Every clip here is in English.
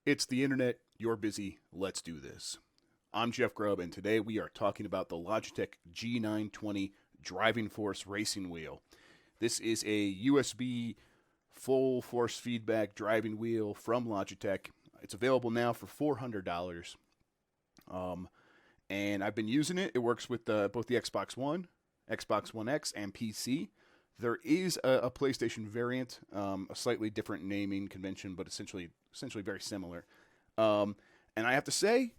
It's the internet, you're busy, let's do this. I'm Jeff Grubb, and today we are talking about the Logitech G920 Driving Force Racing Wheel. This is a USB full force feedback driving wheel from Logitech. It's available now for $400. And I've been using it. It works with both the Xbox One, Xbox One X, and PC. There is a PlayStation variant, a slightly different naming convention, but essentially very similar. And I have to say,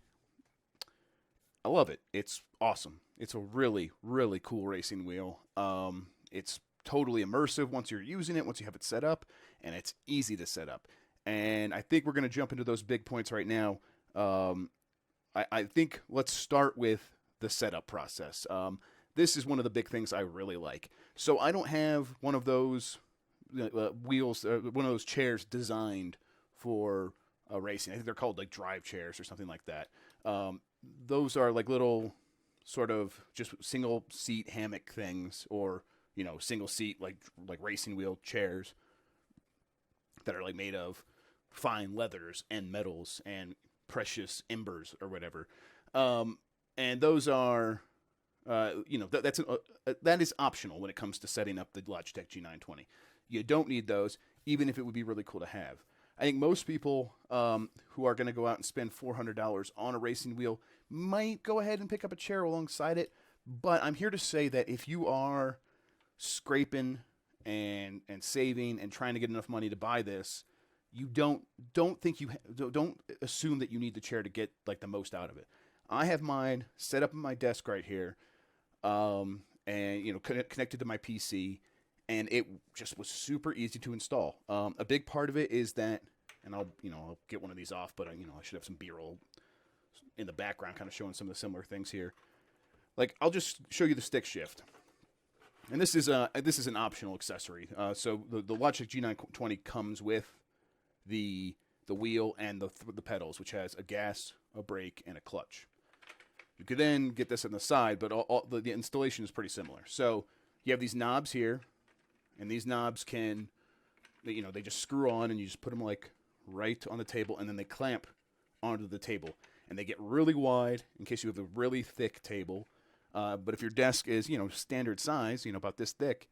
I love it. It's awesome. It's a really, really cool racing wheel. It's totally immersive once you're using it, once you have it set up, and it's easy to set up. And I think we're going to jump into those big points right now. I think let's start with the setup process. This is one of the big things I really like. So I don't have one of those wheels, one of those chairs designed for racing. I think they're called like drive chairs or something like that. Those are like little sort of just single seat hammock things, or single seat like racing wheel chairs that are like made of fine leathers and metals and precious embers or whatever. And those are that is optional when it comes to setting up the Logitech G920. You don't need those, even if it would be really cool to have. I think most people who are going to go out and spend $400 on a racing wheel might go ahead and pick up a chair alongside it. But I'm here to say that if you are scraping and saving and trying to get enough money to buy this, you don't assume that you need the chair to get like the most out of it. I have mine set up on my desk right here, and connected to my PC, and it just was super easy to install. A big part of it is that, and I'll get one of these off, but I should have some B-roll in the background, kind of showing some of the similar things here. Like, I'll just show you the stick shift, and this is an optional accessory. So the Logitech G920 comes with the wheel and the pedals, which has a gas, a brake, and a clutch. You could then get this on the side, but the installation is pretty similar. So you have these knobs here, and these knobs can, they just screw on, and you just put them like right on the table, and then they clamp onto the table. And they get really wide in case you have a really thick table. But if your desk is, standard size, about this thick,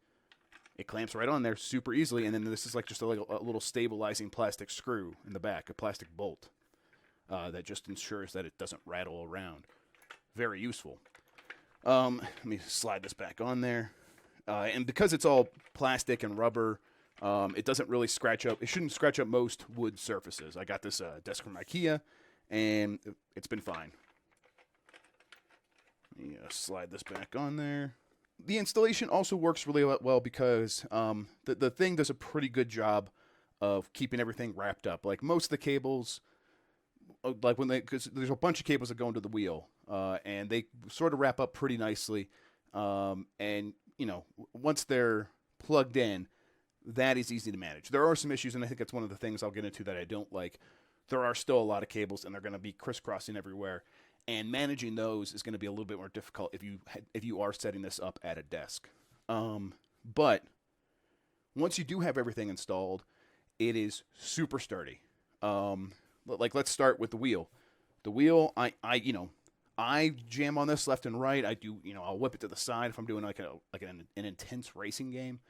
it clamps right on there super easily. And then this is like just a little stabilizing plastic screw in the back, a plastic bolt that just ensures that it doesn't rattle around. Very useful. Let me slide this back on there. And because it's all plastic and rubber, it doesn't really scratch up. It shouldn't scratch up most wood surfaces. I got this desk from IKEA, and it's been fine. Let me slide this back on there. The installation also works really well because the thing does a pretty good job of keeping everything wrapped up. Like most of the cables, because there's a bunch of cables that go into the wheel, and they sort of wrap up pretty nicely. And once they're plugged in, that is easy to manage. There are some issues, and I think that's one of the things I'll get into that I don't like. There are still a lot of cables, and they're going to be crisscrossing everywhere. And managing those is going to be a little bit more difficult if you are setting this up at a desk. But once you do have everything installed, it is super sturdy. Like, let's start with the wheel. The wheel, I jam on this left and right. I do, I'll whip it to the side if I'm doing like an intense racing game,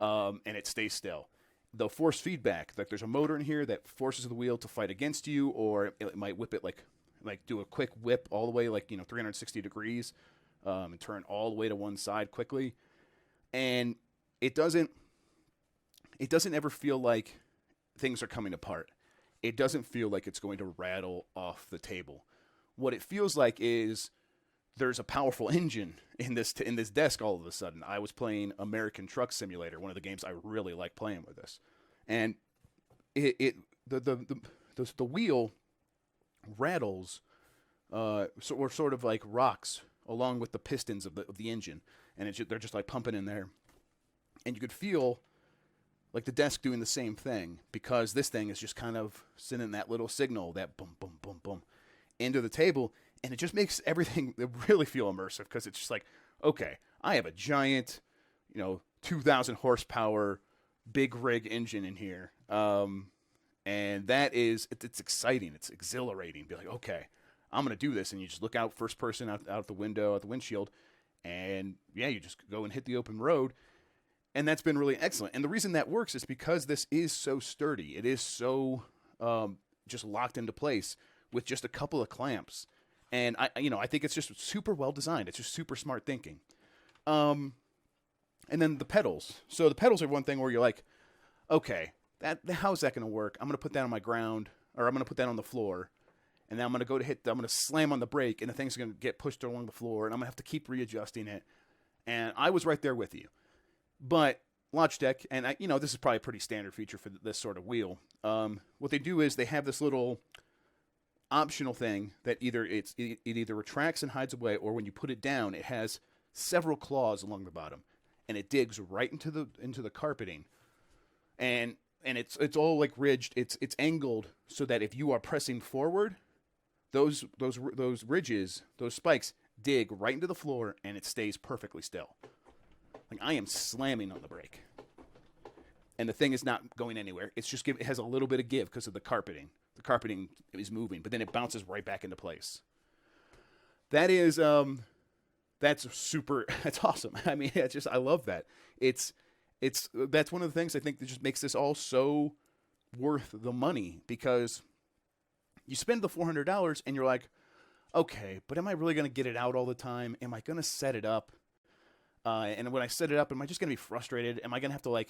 and it stays still. The force feedback, like there's a motor in here that forces the wheel to fight against you, or it might whip it like do a quick whip all the way 360 degrees, and turn all the way to one side quickly, and it doesn't ever feel like things are coming apart. It doesn't feel like it's going to rattle off the table. What it feels like is there's a powerful engine in this desk all of a sudden. I was playing American Truck Simulator, one of the games I really like playing with this, and the wheel rattles sort of like rocks along with the pistons of the engine, and they're just like pumping in there, and you could feel like the desk doing the same thing, because this thing is just kind of sending that little signal, that boom, boom, boom, boom, into the table, and it just makes everything really feel immersive, because it's just like, okay, I have a giant, 2,000 horsepower big rig engine in here, And that is, it's exciting. It's exhilarating. Be like, okay, I'm going to do this. And you just look out first person out the window, out the windshield. And yeah, you just go and hit the open road. And that's been really excellent. And the reason that works is because this is so sturdy. It is so just locked into place with just a couple of clamps. And I think it's just super well designed. It's just super smart thinking. And then the pedals. So the pedals are one thing where you're like, okay, how's that going to work? I'm going to put that on my ground, or I'm going to put that on the floor. And then I'm going to go to I'm going to slam on the brake, and the thing's going to get pushed along the floor, and I'm going to have to keep readjusting it. And I was right there with you. But Logitech, and this is probably a pretty standard feature for this sort of wheel. What they do is they have this little optional thing that it either retracts and hides away, or when you put it down, it has several claws along the bottom, and it digs right into the carpeting, and it's all like ridged. It's angled so that if you are pressing forward, those ridges, those spikes dig right into the floor, and it stays perfectly still. Like, I am slamming on the brake, and the thing is not going anywhere. It's just it has a little bit of give because of the carpeting. The carpeting is moving, but then it bounces right back into place. That is that's super. That's awesome. I mean, I love that. That's one of the things I think that just makes this all so worth the money, because you spend the $400 and you're like, okay, but am I really going to get it out all the time? Am I going to set it up? And when I set it up, am I just going to be frustrated? Am I going to have to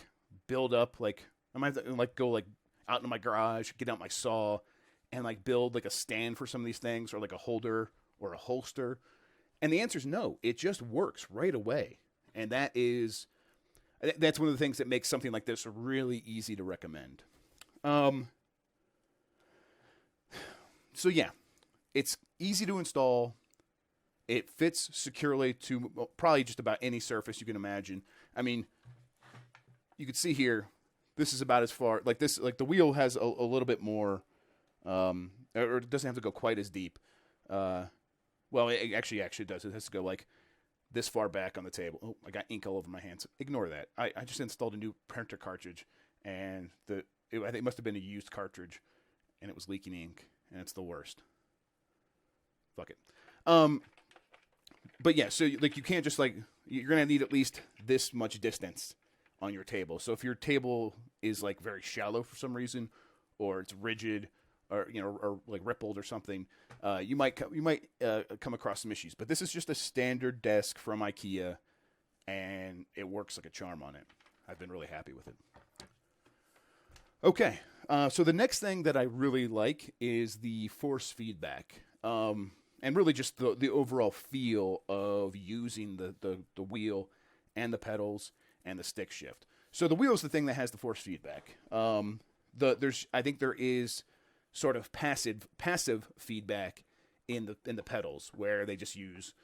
build up, am I going to go out into my garage, get out my saw, and build a stand for some of these things, or a holder or a holster? And the answer is no. It just works right away. And that's one of the things that makes something like this really easy to recommend. So yeah, it's easy to install. It fits securely to probably just about any surface you can imagine. I mean, you can see here, this is about as far, the wheel has a little bit more, or it doesn't have to go quite as deep. Well, it actually does. It has to go this far back on the table. Oh, I got ink all over my hands. Ignore that. I just installed a new printer cartridge, and I think it must have been a used cartridge, and it was leaking ink, and it's the worst. Fuck it. But yeah, so you can't just you're gonna need at least this much distance on your table. So if your table is very shallow for some reason, or it's rigid, or or rippled or something, you might come across some issues. But this is just a standard desk from IKEA, and it works like a charm on it. I've been really happy with it. Okay, so the next thing that I really like is the force feedback. And really just the overall feel of using the wheel and the pedals and the stick shift. So the wheel is the thing that has the force feedback. I think there is sort of passive feedback in the pedals, where they just use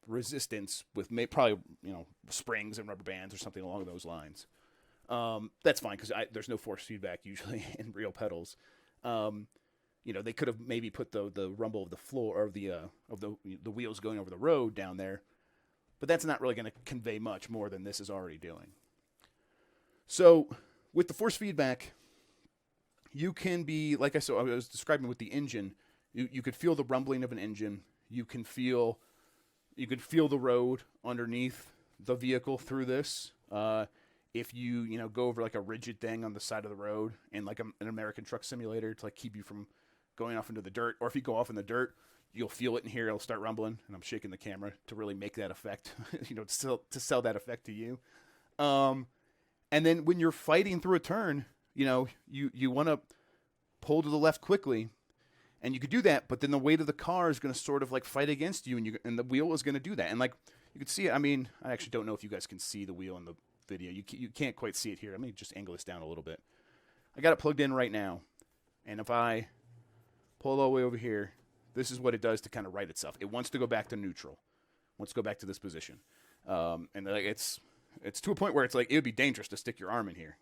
resistance with probably springs and rubber bands or something along those lines. That's fine, because there's no force feedback usually in real pedals. They could have maybe put the rumble of the floor, or the wheels going over the road down there, but that's not really going to convey much more than this is already doing. So with the force feedback, you can be, I was describing with the engine, you could feel the rumbling of an engine. You could feel the road underneath the vehicle through this. If you go over a rigid thing on the side of the road, and an American Truck Simulator to keep you from going off into the dirt, or if you go off in the dirt, you'll feel it in here. It'll start rumbling, and I'm shaking the camera to really make that effect, to sell that effect to you. And then when you're fighting through a turn, you want to pull to the left quickly, and you could do that, but then the weight of the car is going to sort of fight against you, and the wheel is going to do that. And you can see it. I mean, I actually don't know if you guys can see the wheel in the video. You can't quite see it here. Let me just angle this down a little bit. I got it plugged in right now, and if I pull all the way over here, this is what it does to kind of right itself. It wants to go back to neutral. It wants to go back to this position. And it's to a point where it's it would be dangerous to stick your arm in here.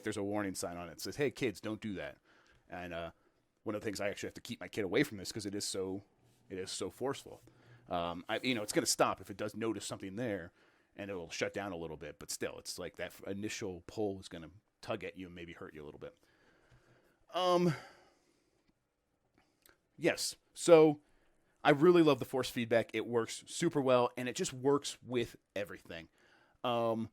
There's a warning sign on it that says, "Hey kids, don't do that." And one of the things, I actually have to keep my kid away from this because it is so forceful. It's going to stop if it does notice something there, and it will shut down a little bit. But still, it's that initial pull is going to tug at you and maybe hurt you a little bit. Um, yes. So I really love the force feedback. It works super well, and it just works with everything. Um,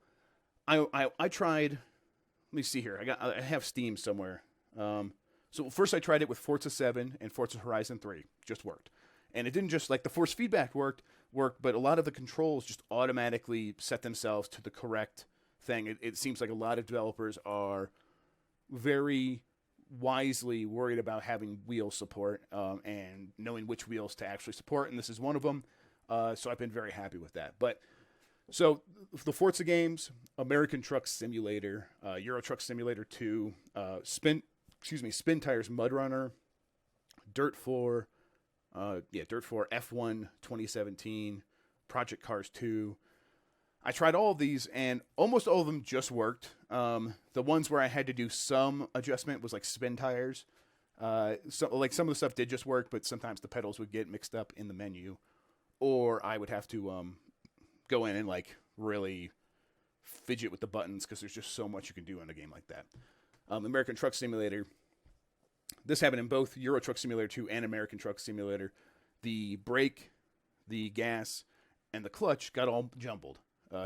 I tried. Let me see here. I have Steam somewhere. So first I tried it with Forza 7 and Forza Horizon 3. Just worked, and it didn't just like the force feedback worked, but a lot of the controls just automatically set themselves to the correct thing. It seems like a lot of developers are very wisely worried about having wheel support and knowing which wheels to actually support, and this is one of them. So I've been very happy with that. But so the Forza games, American Truck Simulator, Euro Truck Simulator 2, Spin Tires Mud Runner, Dirt 4, Dirt 4, F1 2017, Project Cars 2. I tried all of these, and almost all of them just worked. The ones where I had to do some adjustment was like Spin Tires. So like some of the stuff did just work, but sometimes the pedals would get mixed up in the menu, or I would have to go in and like really fidget with the buttons because there's just so much you can do in a game like that. American Truck Simulator. This happened in both Euro Truck Simulator 2 and American Truck Simulator. The brake, the gas, and the clutch got all jumbled,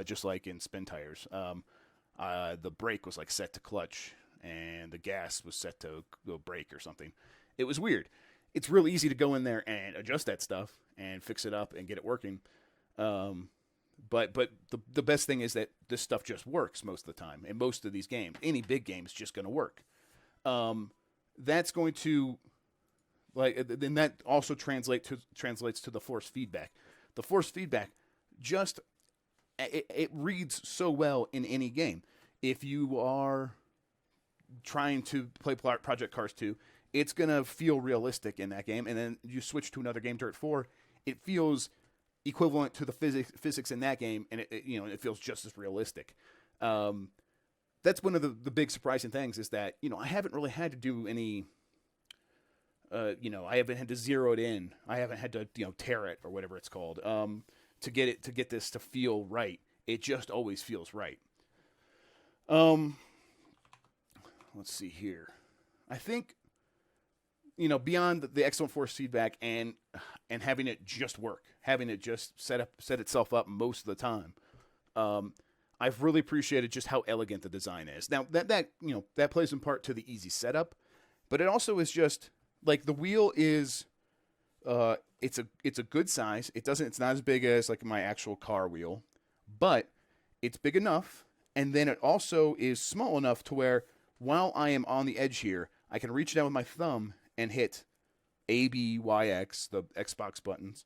just like in Spin Tires. The brake was like set to clutch, and the gas was set to go brake or something. It was weird. It's real easy to go in there and adjust that stuff and fix it up and get it working. But the best thing is that this stuff just works most of the time. In most of these games, any big game is just going to work. That's going to, like, then that also translates to the force feedback. The force feedback just it reads so well in any game. If you are trying to play Project Cars 2, it's gonna feel realistic in that game, and then you switch to another game, Dirt 4, it feels equivalent to the physics in that game, and it feels just as realistic. That's one of the big surprising things is that I haven't really had to do any. I haven't had to zero it in. I haven't had to tear it or whatever it's called to get this to feel right. It just always feels right. Let's see here. I think beyond the excellent force feedback and having it just work, having it just set itself up most of the time. I've really appreciated just how elegant the design is. Now that plays in part to the easy setup, but it also is just like the wheel is, it's a good size. It's not as big as like my actual car wheel, but it's big enough. And then it also is small enough to where while I am on the edge here, I can reach down with my thumb and hit A, B, Y, X, the Xbox buttons,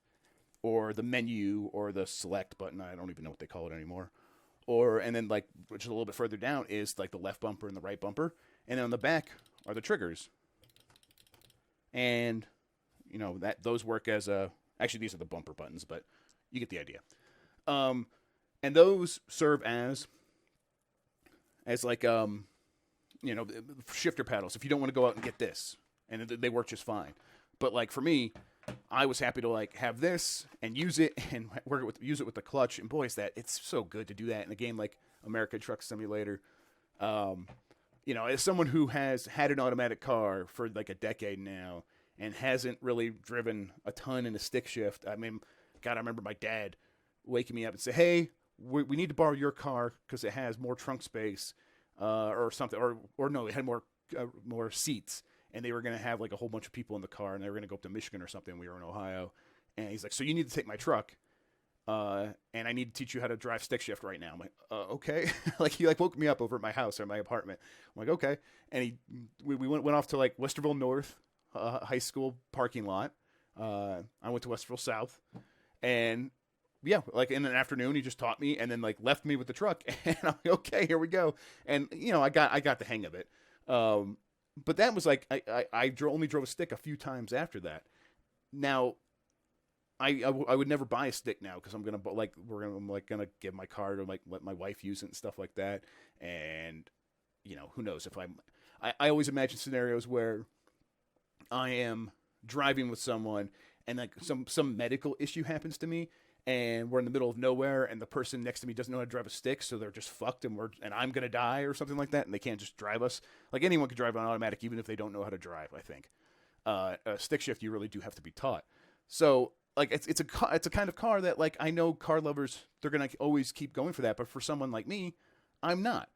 or the menu, or the select button. I don't even know what they call it anymore. And then like, which is a little bit further down, is like the left bumper and the right bumper. And then on the back are the triggers. And, those work as actually these are the bumper buttons, but you get the idea. And those serve as like, shifter paddles. If you don't want to go out and get this, and they work just fine. But like for me, I was happy to like have this and use it and use it with the clutch. And boy, it's so good to do that in a game like American Truck Simulator. As someone who has had an automatic car for like a decade now and hasn't really driven a ton in a stick shift. I mean, God, I remember my dad waking me up and say, "Hey, we need to borrow your car because it has more trunk space, or something, or no, it had more seats." And they were going to have like a whole bunch of people in the car, and they were going to go up to Michigan or something. We were in Ohio, and he's like, "So you need to take my truck, and I need to teach you how to drive stick shift right now." I'm like, "Okay." Like he like woke me up over at my house or my apartment. I'm like, "Okay," and we went off to like Westerville North high school parking lot. I went to Westerville South, and yeah, like in an afternoon, he just taught me, and then like left me with the truck, and I'm like, "Okay, here we go." And I got the hang of it. But that was like I only drove a stick a few times after that. Now, I would never buy a stick now because I'm gonna give my car to like let my wife use it and stuff like that. And who knows if I always imagine scenarios where I am driving with someone and like some medical issue happens to me, and we're in the middle of nowhere, and the person next to me doesn't know how to drive a stick, so they're just fucked, and I'm gonna die or something like that, and they can't just drive us. Like anyone can drive on automatic, even if they don't know how to drive. I think a stick shift you really do have to be taught. So like it's a kind of car that like I know car lovers they're gonna always keep going for that, but for someone like me, I'm not.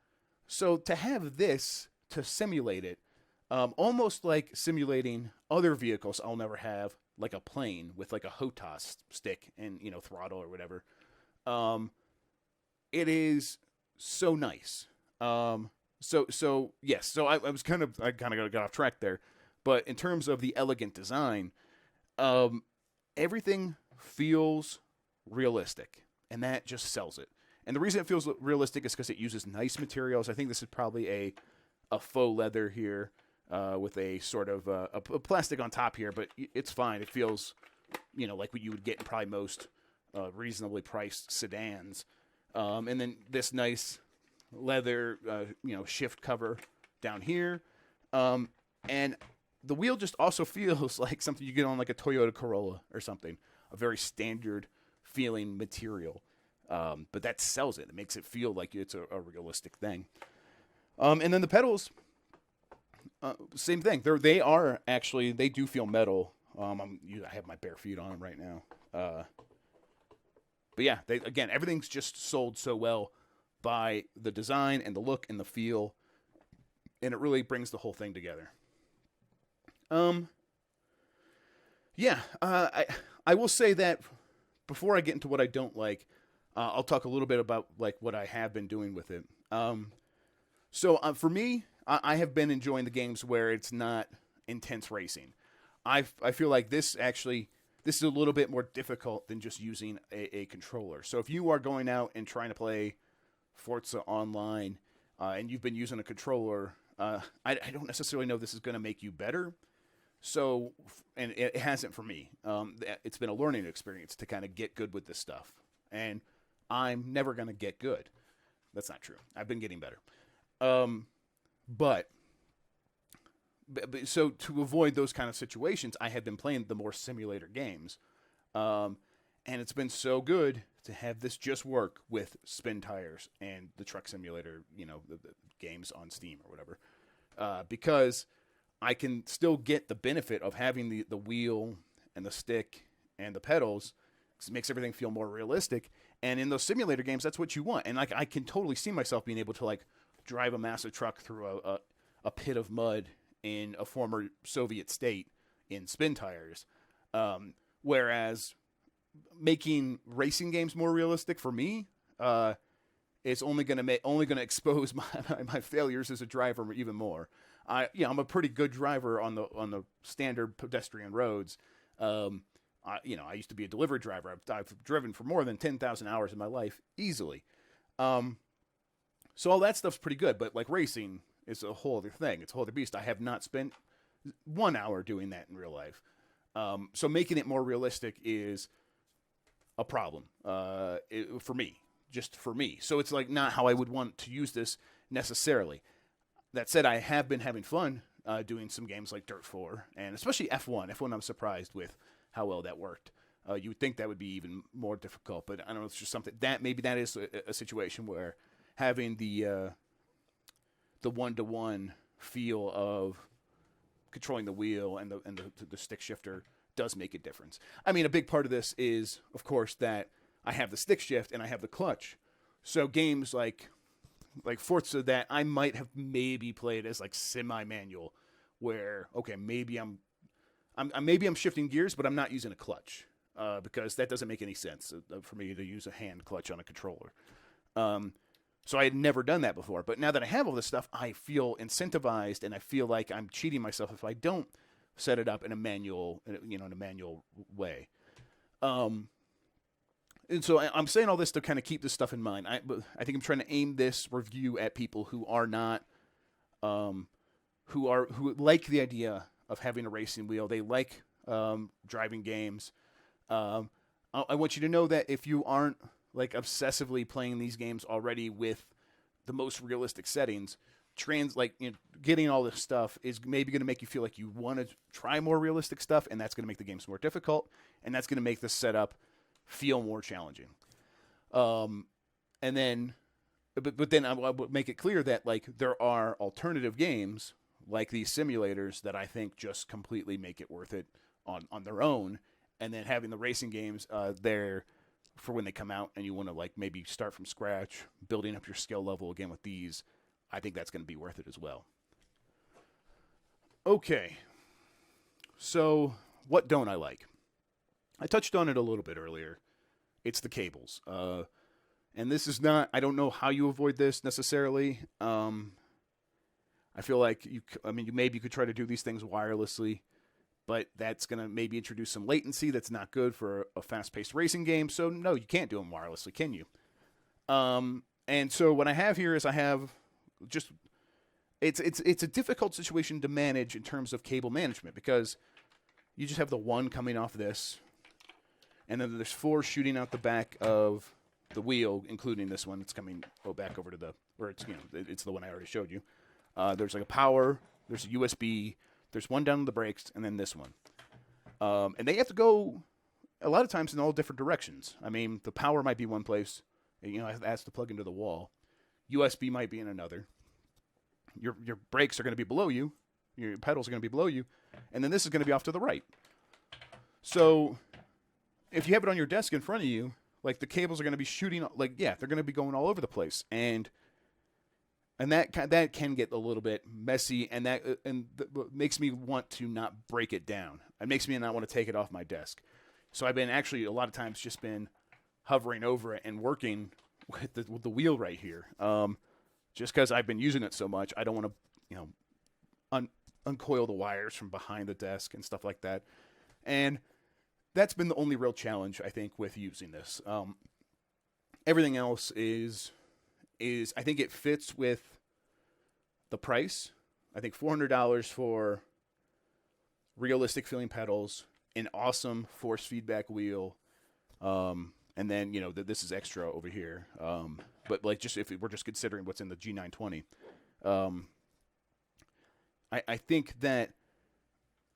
So to have this to simulate it, almost like simulating other vehicles I'll never have, like a plane with like a HOTAS stick and throttle or whatever. It is so nice. So yes. So I kind of got off track there, but in terms of the elegant design, everything feels realistic, and that just sells it. And the reason it feels realistic is because it uses nice materials. I think this is probably a faux leather here. With a sort of a plastic on top here, but it's fine. It feels, like what you would get in probably most reasonably priced sedans. And then this nice leather, shift cover down here. And the wheel just also feels like something you get on like a Toyota Corolla or something, a very standard feeling material. But that sells it. It makes it feel like it's a realistic thing. And then the pedals. Same thing. They do feel metal. I have my bare feet on them right now. But yeah, everything's just sold so well by the design and the look and the feel, and it really brings the whole thing together. I will say that before I get into what I don't like, I'll talk a little bit about like what I have been doing with it. So for me, I have been enjoying the games where it's not intense racing. I feel like this is a little bit more difficult than just using a controller. So if you are going out and trying to play Forza Online and you've been using a controller, I don't necessarily know if this is going to make you better. So, and it hasn't for me. It's been a learning experience to kind of get good with this stuff. And I'm never going to get good. That's not true. I've been getting better. But so to avoid those kind of situations, I have been playing the more simulator games. And it's been so good to have this just work with spin tires and the truck simulator, the games on Steam or whatever. Because I can still get the benefit of having the wheel and the stick and the pedals, because it makes everything feel more realistic. And in those simulator games, that's what you want. And like I can totally see myself being able to like drive a massive truck through a pit of mud in a former Soviet state in spin tires. Whereas making racing games more realistic for me, it's only going to expose my failures as a driver even more. I'm a pretty good driver on the standard pedestrian roads. I used to be a delivery driver. I've driven for more than 10,000 hours in my life easily. So all that stuff's pretty good, but like racing is a whole other thing. It's a whole other beast. I have not spent 1 hour doing that in real life. So making it more realistic is a problem for me, just for me. So it's like not how I would want to use this necessarily. That said, I have been having fun doing some games like Dirt 4 and especially F1. F1, I'm surprised with how well that worked. You would think that would be even more difficult, but I don't know. It's just something that maybe that is a situation where having the one-to-one feel of controlling the wheel and the stick shifter does make a difference. I mean, a big part of this is, of course, that I have the stick shift and I have the clutch. So games like Forza that I might have maybe played as like semi-manual, where okay, maybe I'm shifting gears, but I'm not using a clutch because that doesn't make any sense for me to use a hand clutch on a controller. So I had never done that before, but now that I have all this stuff, I feel incentivized, and I feel like I'm cheating myself if I don't set it up in a manual way. And so I'm saying all this to kind of keep this stuff in mind. I think I'm trying to aim this review at people who are not, who like the idea of having a racing wheel. They like driving games. I want you to know that if you aren't like obsessively playing these games already with the most realistic settings, getting all this stuff is maybe going to make you feel like you want to try more realistic stuff, and that's going to make the games more difficult, and that's going to make the setup feel more challenging. And then, but then I would make it clear that like there are alternative games like these simulators that I think just completely make it worth it on their own. And then having the racing games there for when they come out and you want to like maybe start from scratch, building up your skill level again with these, I think that's going to be worth it as well. Okay, so what don't I like? I touched on it a little bit earlier. It's the cables. And this is not, I don't know how you avoid this necessarily. I feel like you maybe you could try to do these things wirelessly, but that's going to maybe introduce some latency that's not good for a fast-paced racing game. So no, you can't do them wirelessly, can you? And so what I have here is I have just, it's a difficult situation to manage in terms of cable management because you just have the one coming off this, and then there's 4 shooting out the back of the wheel, including this one. It's coming back over to the, or it's, it's the one I already showed you. There's like a power, there's a USB, there's one down to the brakes, and then this one. And they have to go a lot of times in all different directions. I mean, the power might be one place, it has to plug into the wall. USB might be in another. Your brakes are going to be below you. Your pedals are going to be below you. And then this is going to be off to the right. So if you have it on your desk in front of you, like the cables are going to be shooting, like, yeah, they're going to be going all over the place. And that can get a little bit messy, and makes me want to not break it down. It makes me not want to take it off my desk. So I've been actually a lot of times just been hovering over it and working with the wheel right here. Just because I've been using it so much, I don't want to, uncoil the wires from behind the desk and stuff like that. And that's been the only real challenge, I think, with using this. Everything else is I think it fits with the price. I think $400 for realistic feeling pedals, an awesome force feedback wheel, and then this is extra over here. But like just if we're just considering what's in the G920, I think that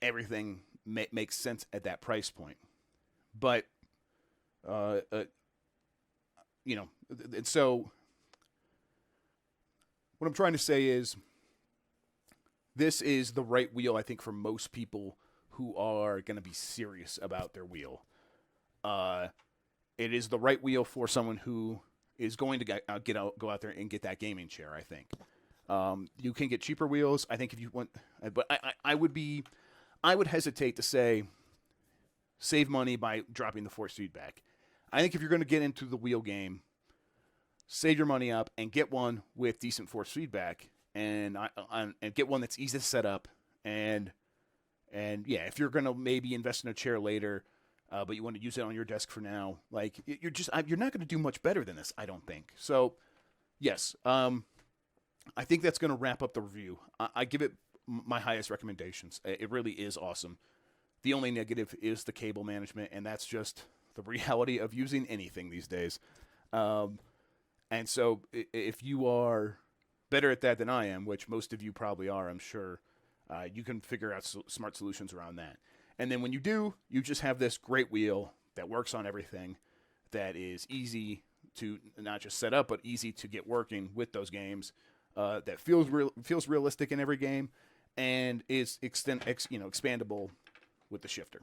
everything makes sense at that price point. But and so what I'm trying to say is this is the right wheel, I think, for most people who are going to be serious about their wheel. It is the right wheel for someone who is going to go out there and get that gaming chair, I think. You can get cheaper wheels, I think, if you want. But I would hesitate to say save money by dropping the force feedback. I think if you're going to get into the wheel game, save your money up and get one with decent force feedback, and get one that's easy to set up. And yeah, if you're going to maybe invest in a chair later, but you want to use it on your desk for now, like you're not going to do much better than this, I don't think. So yes, I think that's going to wrap up the review. I give it my highest recommendations. It really is awesome. The only negative is the cable management, and that's just the reality of using anything these days. And so if you are better at that than I am, which most of you probably are, I'm sure, you can figure out smart solutions around that. And then when you do, you just have this great wheel that works on everything, that is easy to not just set up, but easy to get working with those games, that feels realistic in every game, and is expandable with the shifter.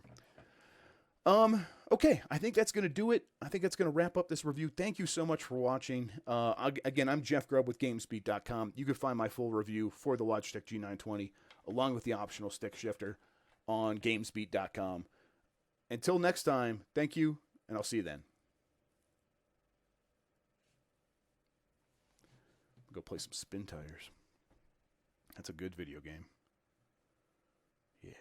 Okay, I think that's going to do it. I think that's going to wrap up this review. Thank you so much for watching. Again, I'm Jeff Grubb with GameSpeed.com. You can find my full review for the Logitech G920, along with the optional stick shifter, on GameSpeed.com. Until next time, thank you, and I'll see you then. Go play some Spin Tires. That's a good video game. Yeah.